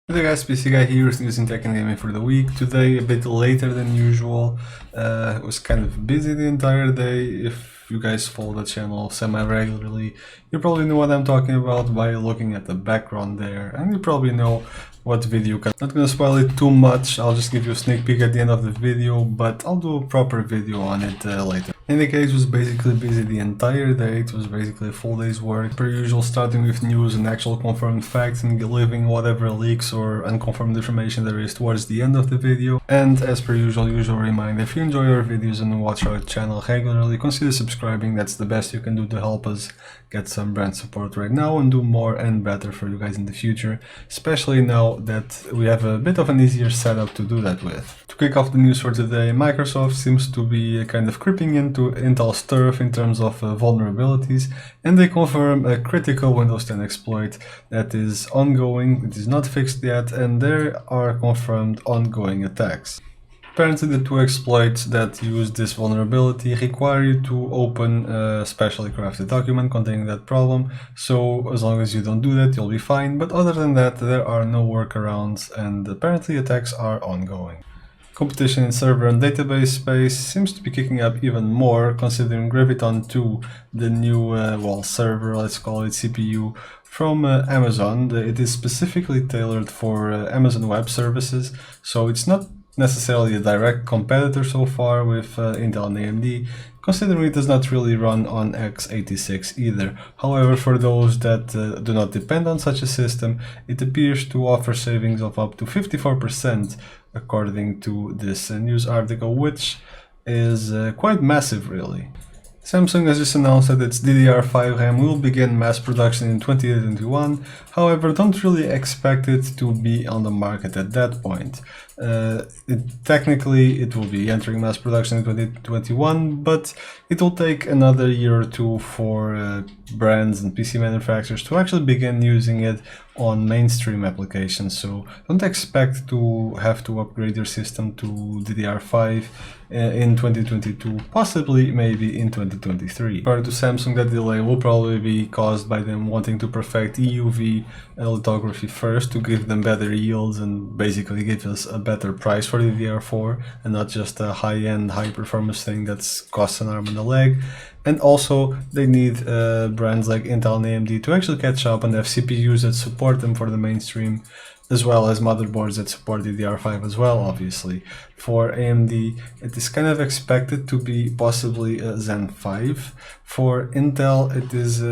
Hey guys, PC Guy here with news in tech and gaming for the week. Today a bit later than usual. I was kind of busy the entire day. If you guys follow the channel semi-regularly, you probably know what I'm talking about by looking at the background there, and you probably know what video. Not gonna spoil it too much, I'll just give you a sneak peek at the end of the video, but I'll do a proper video on it later. In the case, was basically busy the entire day. It was basically a full day's work. Per usual, starting with news and actual confirmed facts and leaving whatever leaks or unconfirmed information there is towards the end of the video. And as per usual reminder, if you enjoy our videos and watch our channel regularly, consider subscribing. That's the best you can do to help us get some brand support right now and do more and better for you guys in the future, especially now that we have a bit of an easier setup to do that with. To kick off the news for today, Microsoft seems to be kind of creeping into Intel's turf in terms of vulnerabilities, and they confirm a critical Windows 10 exploit that is ongoing. It is not fixed yet, and there are confirmed ongoing attacks. Apparently the two exploits that use this vulnerability require you to open a specially crafted document containing that problem, so as long as you don't do that you'll be fine, but other than that there are no workarounds and apparently attacks are ongoing. Competition in server and database space seems to be kicking up even more, considering Graviton 2, the new server, let's call it CPU, from Amazon. It is specifically tailored for Amazon Web Services, so it's not necessarily a direct competitor so far with Intel and AMD, considering it does not really run on x86 either. However, for those that do not depend on such a system, it appears to offer savings of up to 54%, according to this news article, which is quite massive really. Samsung has just announced that its DDR5 RAM will begin mass production in 2021, however don't really expect it to be on the market at that point. Technically it will be entering mass production in 2021, but it will take another year or two for brands and PC manufacturers to actually begin using it on mainstream applications, so don't expect to have to upgrade your system to DDR5 in 2022, possibly maybe in 2023. According to Samsung, that delay will probably be caused by them wanting to perfect EUV lithography first to give them better yields and basically give us a better price for DDR4 and not just a high-end, high-performance thing that's costs an arm and a leg. And also they need brands like Intel and AMD to actually catch up and have CPUs that support them for the mainstream, as well as motherboards that support DDR5 as well, obviously. For AMD, it is kind of expected to be possibly Zen 5. For Intel, it is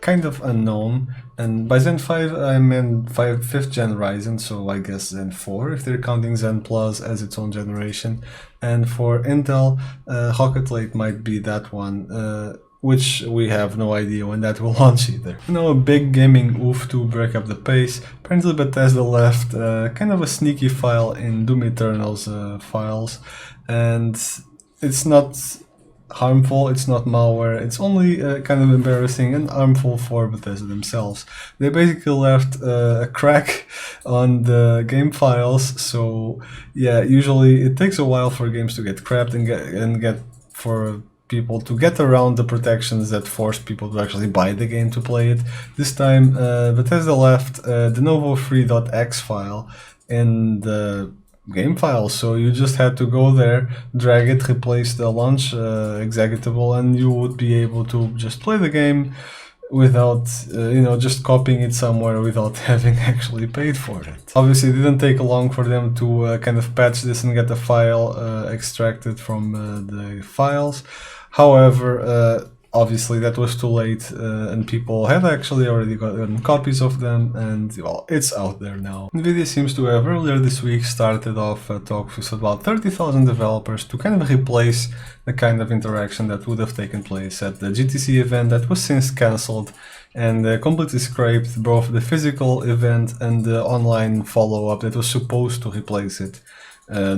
kind of unknown, and by Zen 5 I meant 5th gen Ryzen, so I guess Zen 4 if they're counting Zen Plus as its own generation. And for Intel, Rocket Lake might be that one, which we have no idea when that will launch either. You know, a big gaming oof to break up the pace. Apparently Bethesda left kind of a sneaky file in Doom Eternal's files, and it's not harmful, it's not malware, it's only kind of embarrassing and harmful for Bethesda themselves. They basically left a crack on the game files, so yeah, usually it takes a while for games to get cracked and get for people to get around the protections that force people to actually buy the game to play it. This time Bethesda left the Novo3.exe file in the game file, so you just had to go there, drag it, replace the launch executable, and you would be able to just play the game without just copying it somewhere without having actually paid for it. Obviously it didn't take long for them to kind of patch this and get the file extracted from the files. However, obviously that was too late, and people had actually already gotten copies of them, and well, it's out there now. Nvidia seems to have earlier this week started off talks with about 30,000 developers to kind of replace the kind of interaction that would have taken place at the GTC event that was since cancelled and completely scraped both the physical event and the online follow-up that was supposed to replace it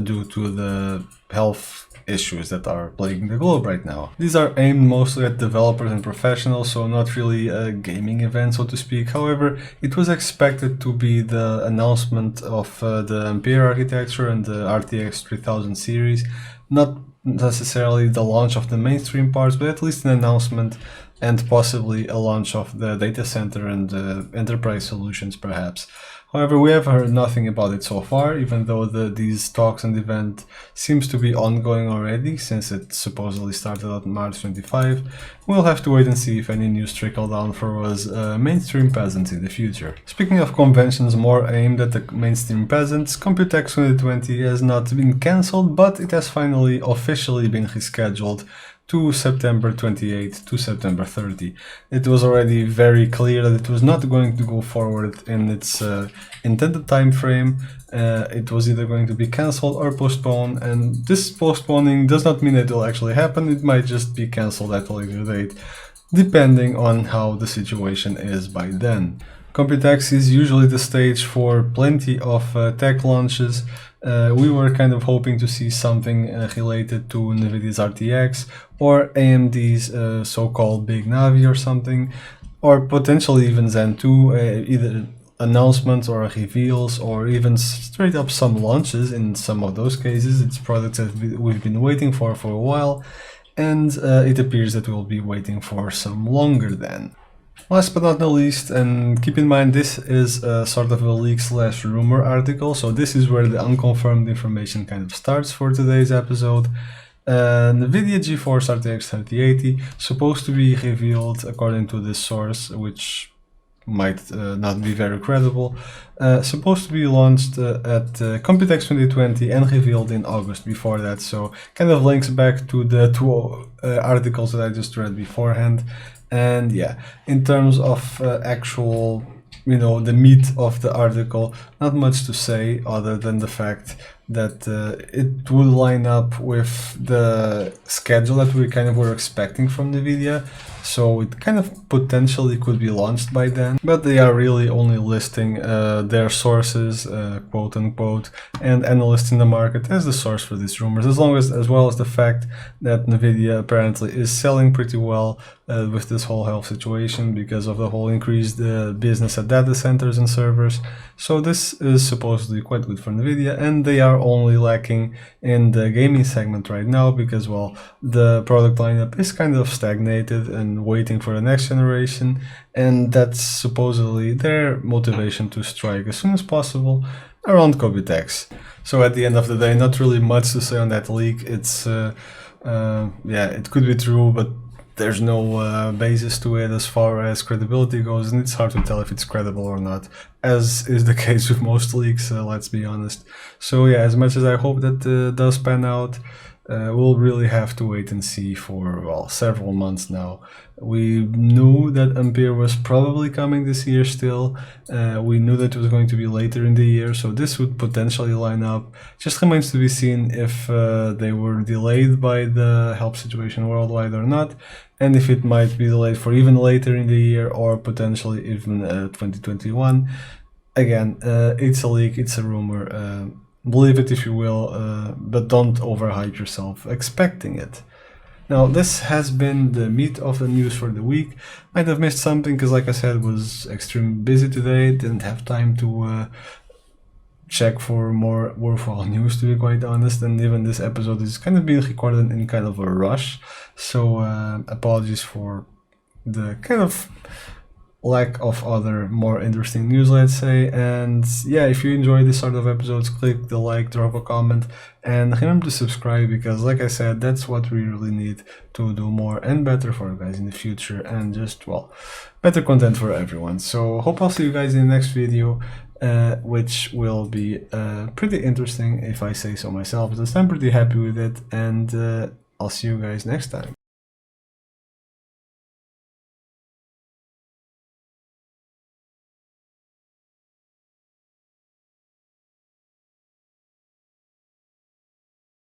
due to the health issues that are plaguing the globe right now. These are aimed mostly at developers and professionals, so not really a gaming event, so to speak. However, it was expected to be the announcement of the Ampere architecture and the RTX 3000 series, not necessarily the launch of the mainstream parts, but at least an announcement and possibly a launch of the data center and enterprise solutions perhaps. However, we have heard nothing about it so far, even though these talks and event seems to be ongoing already, since it supposedly started on March 25. We'll have to wait and see if any news trickle down for us mainstream peasants in the future. Speaking of conventions more aimed at the mainstream peasants, Computex 2020 has not been cancelled, but it has finally officially been rescheduled to September 28 to September 30. It was already very clear that it was not going to go forward in its intended time frame. It was either going to be cancelled or postponed, and this postponing does not mean it will actually happen. It might just be cancelled at a later date, depending on how the situation is by then. Computex is usually the stage for plenty of tech launches. We were kind of hoping to see something related to Nvidia's RTX or AMD's so-called Big Navi or something, or potentially even Zen 2, either announcements or reveals, or even straight up some launches. In some of those cases, it's products that we've been waiting for a while, and it appears that we'll be waiting for some longer then. Last but not the least, and keep in mind this is sort of a leak/rumor article, so this is where the unconfirmed information kind of starts for today's episode. Nvidia GeForce RTX 3080 supposed to be revealed according to this source, which might not be very credible, supposed to be launched at Computex 2020 and revealed in August before that, so kind of links back to the two articles that I just read beforehand. And yeah, in terms of actual, the meat of the article, not much to say other than the fact that it will line up with the schedule that we kind of were expecting from Nvidia, so it kind of potentially could be launched by then, but they are really only listing their sources, quote unquote, and analysts in the market as the source for these rumors, as well as the fact that Nvidia apparently is selling pretty well with this whole health situation because of the whole increased business at data centers and servers. So this is supposedly quite good for Nvidia, and they are only lacking in the gaming segment right now because, well, the product lineup is kind of stagnated and waiting for the next generation, and that's supposedly their motivation to strike as soon as possible around Computex. So at the end of the day, not really much to say on that leak. It's yeah, it could be true, but there's no basis to it as far as credibility goes, and it's hard to tell if it's credible or not, as is the case with most leaks, let's be honest. So yeah, as much as I hope that does pan out, we'll really have to wait and see for, well, several months now. We knew that Ampere was probably coming this year still. We knew that it was going to be later in the year, so this would potentially line up. Just remains to be seen if they were delayed by the health situation worldwide or not, and if it might be delayed for even later in the year or potentially even 2021. Again, it's a leak, it's a rumor. Believe it if you will, but don't overhype yourself expecting it. Now, this has been the meat of the news for the week. Might have missed something because, like I said, was extremely busy today. Didn't have time to check for more worthwhile news, to be quite honest. And even this episode is kind of being recorded in kind of a rush. So apologies for the kind of lack of other more interesting news, let's say. And yeah, if you enjoy this sort of episodes, click the like, drop a comment, and remember to subscribe, because like I said, that's what we really need to do more and better for you guys in the future, and just, well, better content for everyone. So hope I'll see you guys in the next video, which will be pretty interesting if I say so myself, because I'm pretty happy with it, and I'll see you guys next time.